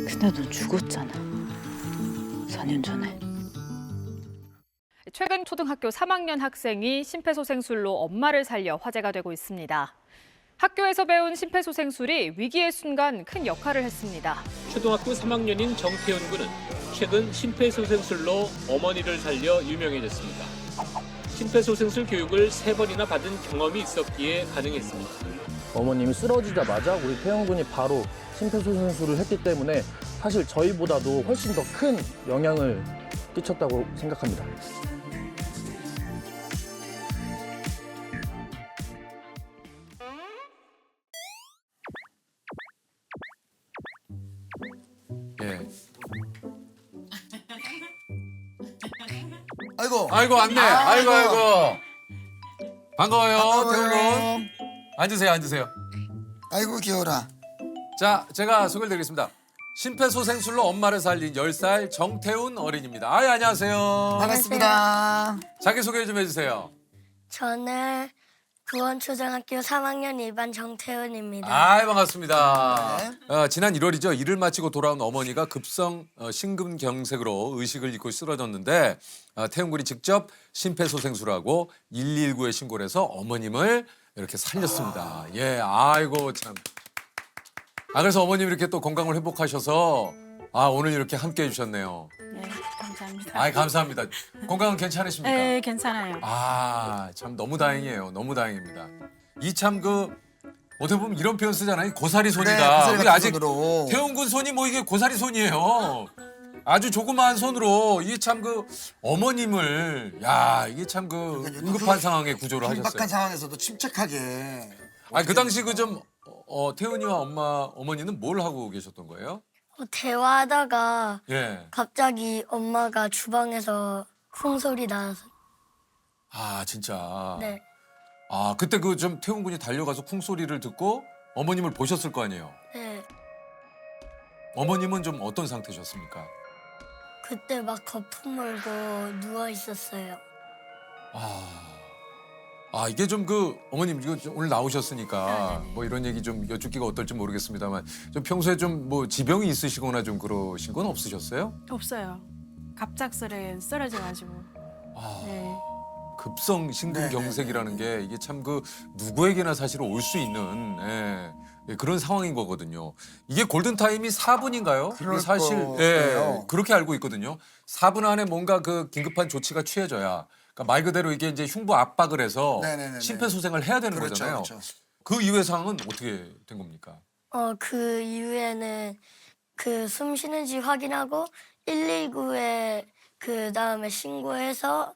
근데 너 죽었잖아. 4년 전에. 최근 초등학교 3학년 학생이 심폐소생술로 엄마를 살려 화제가 되고 있습니다. 학교에서 배운 심폐소생술이 위기의 순간 큰 역할을 했습니다. 초등학교 3학년인 정태훈 군은 최근 심폐소생술로 어머니를 살려 유명해졌습니다. 심폐소생술 교육을 3번이나 받은 경험이 있었기에 가능했습니다. 어머님이 쓰러지자마자 우리 태영 군이 바로 심폐소생술을 했기 때문에 사실 저희보다도 훨씬 더 큰 영향을 끼쳤다고 생각합니다. 예. 아이고 왔네. 아이고. 반가워요, 반가워요. 태훈 군. 앉으세요. 아이고 귀여워라. 자, 제가 소개를 드리겠습니다. 심폐소생술로 엄마를 살린 10살 정태훈 어린입니다. 안녕하세요. 반갑습니다. 자기소개 좀 해주세요. 저는 구원초등학교 3학년 2반 정태훈입니다. 반갑습니다. 네. 지난 1월이죠. 일을 마치고 돌아온 어머니가 급성 심근경색으로 의식을 잃고 쓰러졌는데 태훈 군이 직접 심폐소생술하고 119에 신고를 해서 어머님을 이렇게 살렸습니다. 예, 아이고 참. 그래서 어머님 이렇게 또 건강을 회복하셔서 오늘 이렇게 함께 해주셨네요. 네, 감사합니다. 감사합니다. 건강은 괜찮으십니까? 네, 괜찮아요. 참 너무 다행이에요. 너무 다행입니다. 이 참 어떻게 보면 이런 표현 쓰잖아요. 고사리 손이다. 네, 고사리 우리 같은 아직 손으로. 태훈 군 손이 이게 고사리 손이에요. 아주 조그마한 손으로 이게 참 어머님을 이게 참 응급한 상황에 구조를 긴박한 하셨어요. 상황에서도 침착하게. 그 당시 태훈이와 어머니는 뭘 하고 계셨던 거예요? 대화하다가 예. 갑자기 엄마가 주방에서 쿵소리 나서 진짜. 네, 그때 태훈 군이 달려가서 쿵 소리를 듣고 어머님을 보셨을 거 아니에요. 네. 어머님은 좀 어떤 상태셨습니까? 그때 막 거품 물고 누워 있었어요. 이게 어머님 이거 오늘 나오셨으니까 이런 얘기 좀 여쭙기가 어떨지 모르겠습니다만 좀 평소에 지병이 있으시거나 좀 그러신 건 없으셨어요? 없어요. 갑작스레 쓰러져가지고. 네. 급성 심근경색이라는 게 이게 참 누구에게나 사실 올 수 있는 그런 상황인 거거든요. 이게 골든타임이 4분인가요? 그럴 사실 거예요. 그렇게 알고 있거든요. 4분 안에 뭔가 긴급한 조치가 취해져야 그러니까 말 그대로 이게 이제 흉부 압박을 해서 네네네네. 심폐소생을 해야 되는 그렇죠, 거잖아요. 그렇죠. 그 이후의 상황은 어떻게 된 겁니까? 그 이후에는 숨 쉬는지 확인하고 119에 그 다음에 신고해서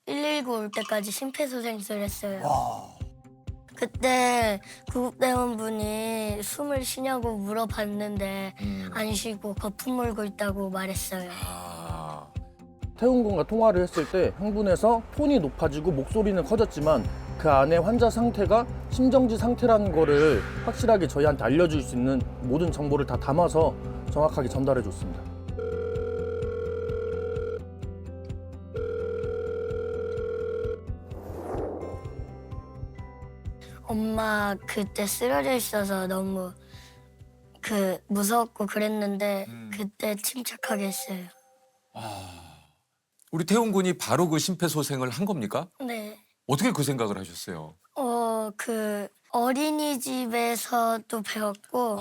119 올 때까지 심폐소생술 했어요. 그때 구급대원분이 숨을 쉬냐고 물어봤는데 안 쉬고 거품 물고 있다고 말했어요. 태훈 군과 통화를 했을 때 흥분해서 톤이 높아지고 목소리는 커졌지만 그 안에 환자 상태가 심정지 상태라는 거를 확실하게 저희한테 알려줄 수 있는 모든 정보를 다 담아서 정확하게 전달해 줬습니다. 엄마 그때 쓰러져 있어서 너무 무서웠고 그랬는데 그때 침착하게 했어요. 우리 태훈 군이 바로 심폐소생을 한 겁니까? 네. 어떻게 그 생각을 하셨어요? 어린이집에서도 배웠고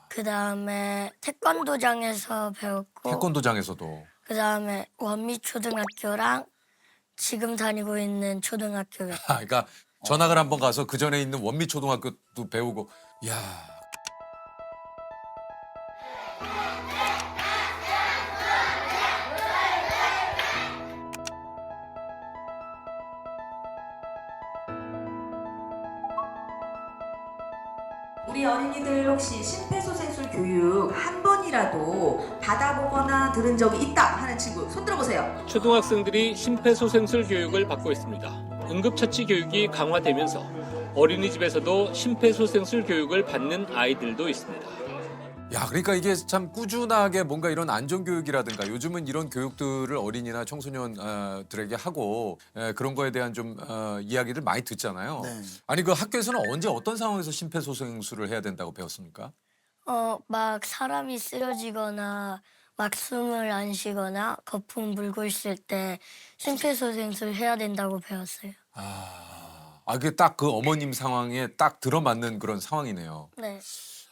그 다음에 태권도장에서 배웠고 태권도장에서도. 그 다음에 원미초등학교랑 지금 다니고 있는 초등학교. 그러니까 전학을 한번 가서 그 전에 있는 원미초등학교도 배우고. 이야. 우리 어린이들 혹시 심폐소생술 교육 한 번이라도 받아보거나 들은 적이 있다 하는 친구 손 들어보세요. 초등학생들이 심폐소생술 교육을 받고 있습니다. 응급처치 교육이 강화되면서 어린이집에서도 심폐소생술 교육을 받는 아이들도 있습니다. 그러니까 이게 참 꾸준하게 뭔가 이런 안전교육이라든가 요즘은 이런 교육들을 어린이나 청소년들에게 하고 그런 거에 대한 좀 이야기를 많이 듣잖아요. 네. 아니 그 학교에서는 언제 어떤 상황에서 심폐소생술을 해야 된다고 배웠습니까? 막 사람이 쓰러지거나 막 숨을 안 쉬거나 거품 물고 있을 때 심폐소생술 해야 된다고 배웠어요. 그게 딱 그 어머님 상황에 딱 들어맞는 그런 상황이네요. 네,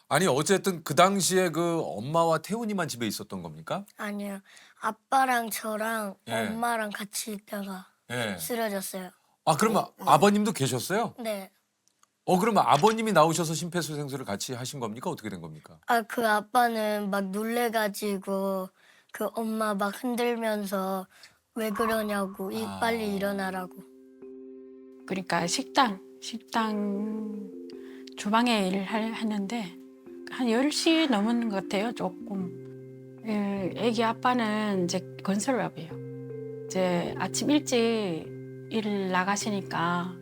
아니 어쨌든 그 당시에 그 엄마와 태훈이만 집에 있었던 겁니까? 아니요. 아빠랑 저랑 예. 엄마랑 같이 있다가 예. 쓰러졌어요. 그러면 아버님도 계셨어요? 네. 그러면 아버님이 나오셔서 심폐소생술을 같이 하신 겁니까? 어떻게 된 겁니까? 그 아빠는 막 놀래가지고 그 엄마 막 흔들면서 왜 그러냐고 빨리 일어나라고. 그러니까 식당 주방에 일을 하는데 한 10시 넘은 것 같아요, 조금. 애기 아빠는 이제 건설업이에요. 이제 아침 일찍 일 나가시니까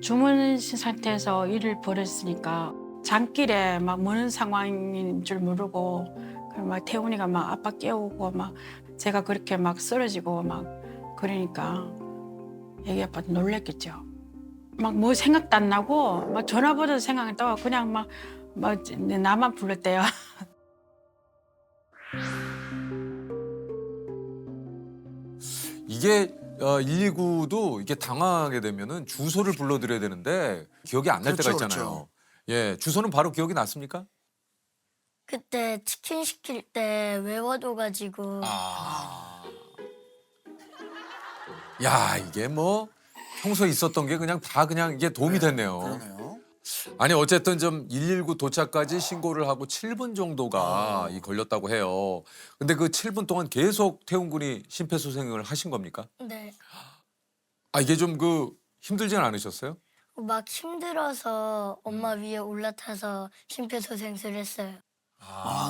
주무신 상태에서 일을 벌였으니까 잠길에 막 무는 상황인 줄 모르고 막 태훈이가 막 아빠 깨우고 막 제가 그렇게 막 쓰러지고 막 그러니까 애기 아빠 놀랬겠죠. 막 뭐 생각도 안 나고 막 전화번호도 생각 안 나고 그냥 막 나만 불렀대요. 이게 119도 이게 당황하게 되면은 주소를 불러드려야 되는데 기억이 안 날 때가 그렇죠, 있잖아요. 그렇죠. 예, 주소는 바로 기억이 났습니까? 그때 치킨 시킬 때 외워둬가지고 야, 이게 뭐 평소에 있었던 게 그냥 다 그냥 이게 도움이 됐네요. 그러네요. 아니 어쨌든 좀 119 도착까지 신고를 하고 7분 정도가 이 걸렸다고 해요. 근데 그 7분 동안 계속 태훈 군이 심폐소생을 하신 겁니까? 네. 이게 좀 그 힘들진 않으셨어요? 막 힘들어서 엄마 위에 올라타서 심폐소생술 했어요.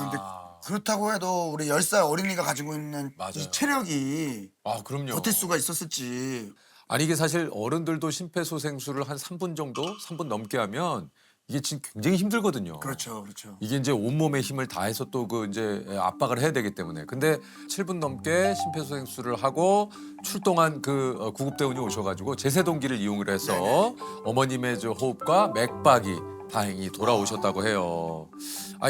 근데 그렇다고 해도 우리 10살 어린이가 가지고 있는 맞아요. 이 체력이 그럼요. 버틸 수가 있었을지. 아니 이게 사실 어른들도 심폐소생술을 한 3분 정도, 3분 넘게 하면 이게 지금 굉장히 힘들거든요. 그렇죠, 그렇죠. 이게 이제 온몸의 힘을 다해서 또 그 이제 압박을 해야 되기 때문에. 근데 7분 넘게 심폐소생술을 하고 출동한 그 구급대원이 오셔가지고 제세동기를 이용을 해서 어머님의 저 호흡과 맥박이 다행히 돌아오셨다고 해요.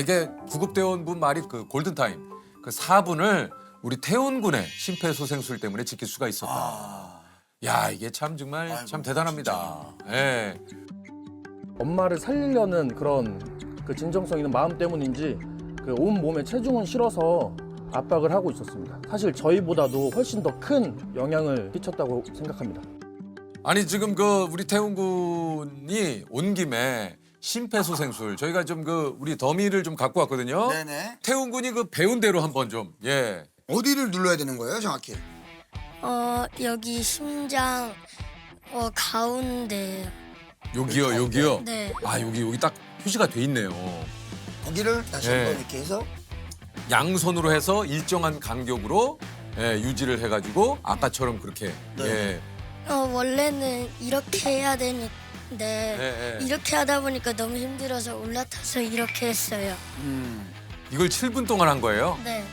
이게 구급대원분 말이 그 골든타임, 그 4분을 우리 태훈 군의 심폐소생술 때문에 지킬 수가 있었다. 야, 이게 참 정말 아이고, 참 대단합니다. 예. 엄마를 살리려는 그런 그 진정성 있는 마음 때문인지 그 온 몸에 체중은 실어서 압박을 하고 있었습니다. 사실 저희보다도 훨씬 더 큰 영향을 끼쳤다고 생각합니다. 아니 지금 그 우리 태훈 군이 온 김에 심폐소생술 저희가 좀 그 우리 더미를 좀 갖고 왔거든요. 네네. 태훈 군이 그 배운 대로 한번 좀 예. 어디를 눌러야 되는 거예요, 정확히? 여기 심장 가운데. 여기요. 네. 여기 딱 표시가 돼 있네요. 거기를 다시 한번 이렇게 해서 양손으로 해서 일정한 간격으로 유지를 해가지고 아까처럼 그렇게 예. 원래는 이렇게 해야 되는데 예. 이렇게 하다 보니까 너무 힘들어서 올라타서 이렇게 했어요. 이걸 7분 동안 한 거예요? 네.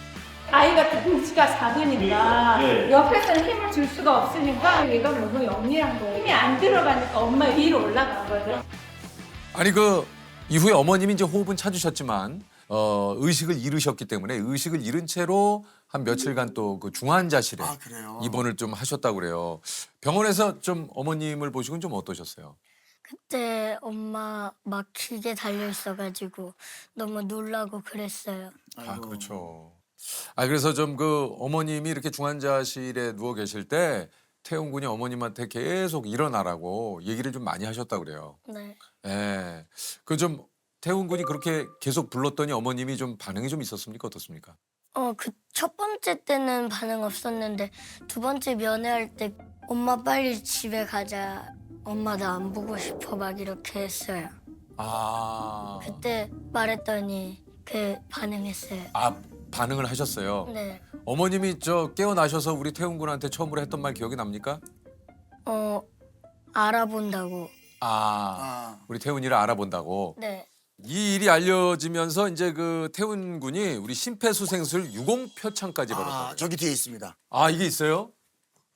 아이가 등치가 작으니까 옆에서는 힘을 줄 수가 없으니까 얘가 너무 영리한 거예요. 힘이 안 들어가니까 엄마 위로 올라가거든. 아니 그 이후에 어머님이 이제 호흡은 찾으셨지만 의식을 잃으셨기 때문에 의식을 잃은 채로 한 며칠간 또 그 중환자실에 그래요? 입원을 좀 하셨다고 그래요. 병원에서 좀 어머님을 보시고는 좀 어떠셨어요? 그때 엄마 막 기계 달려 있어가지고 너무 놀라고 그랬어요. 그렇죠. 그래서 좀 그 어머님이 이렇게 중환자실에 누워 계실 때 태훈 군이 어머님한테 계속 일어나라고 얘기를 좀 많이 하셨다고 그래요. 네. 예. 그 좀 태훈 군이 그렇게 계속 불렀더니 어머님이 좀 반응이 좀 있었습니까? 어떻습니까? 그 첫 번째 때는 반응 없었는데 두 번째 면회할 때 엄마 빨리 집에 가자. 엄마 나 안 보고 싶어 막 이렇게 했어요. 그때 말했더니 반응했어요. 반응을 하셨어요. 네. 어머님이 저 깨어나셔서 우리 태훈 군한테 처음으로 했던 말 기억이 납니까? 알아본다고. 우리 태훈이를 알아본다고. 네. 이 일이 알려지면서 이제 그 태훈 군이 우리 심폐소생술 유공표창까지 받았다. 저기 뒤에 있습니다. 이게 있어요?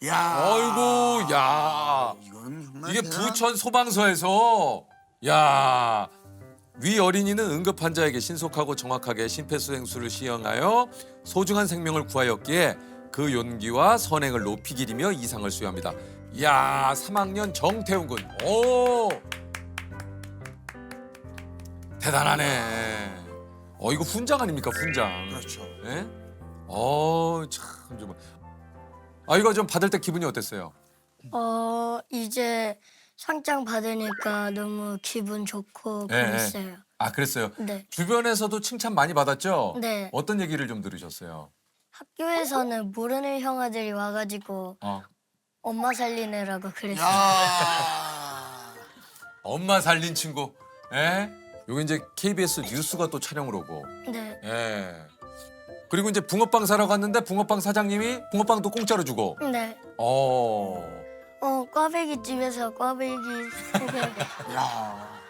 야. 아이고, 야. 이건 정말 이게 대단한- 부천 소방서에서 야 위 어린이는 응급 환자에게 신속하고 정확하게 심폐소생술을 시행하여 소중한 생명을 구하였기에 그 용기와 선행을 높이 기리며 이상을 수여합니다. 이야, 3학년 정태훈 군. 오! 대단하네. 이거 훈장 아닙니까, 훈장. 그렇죠. 예? 참 좀. 이거 좀 받을 때 기분이 어땠어요? 이제 상장 받으니까 너무 기분 좋고 네, 그랬어요. 그랬어요. 네. 주변에서도 칭찬 많이 받았죠? 네. 어떤 얘기를 좀 들으셨어요? 학교에서는 모르는 형아들이 와가지고 엄마 살리느라고 그랬어요. 야. 엄마 살린 친구. 예? 요게 이제 KBS 뉴스가 또 촬영을 오고. 네. 예. 그리고 이제 붕어빵 사러 갔는데 붕어빵 사장님이 붕어빵도 공짜로 주고. 네. 꽈배기 집에서 꽈배기 3개. 야.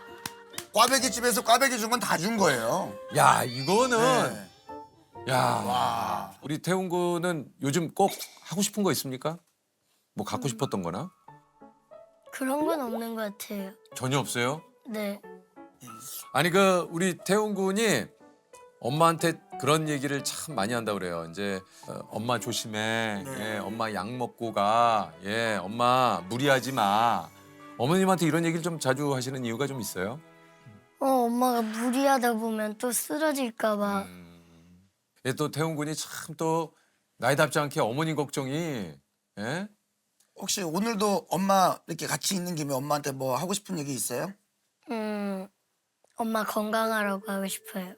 꽈배기 집에서 꽈배기 준 건 다 준 거예요. 야, 이거는. 네. 야. 와. 우리 태훈 군은 요즘 꼭 하고 싶은 거 있습니까? 뭐 갖고 싶었던 거나? 그런 건 없는 것 같아요. 전혀 없어요? 네. 아니 우리 태훈 군이 엄마한테 그런 얘기를 참 많이 한다 그래요. 이제 엄마 조심해. 네. 예, 엄마 약 먹고 가. 예, 엄마 무리하지 마. 어머님한테 이런 얘기를 좀 자주 하시는 이유가 좀 있어요? 엄마가 무리하다 보면 또 쓰러질까 봐. 예, 또 태훈 군이 참 또 나이답지 않게 어머니 걱정이. 예? 혹시 오늘도 엄마 이렇게 같이 있는 김에 엄마한테 뭐 하고 싶은 얘기 있어요? 엄마 건강하라고 하고 싶어요.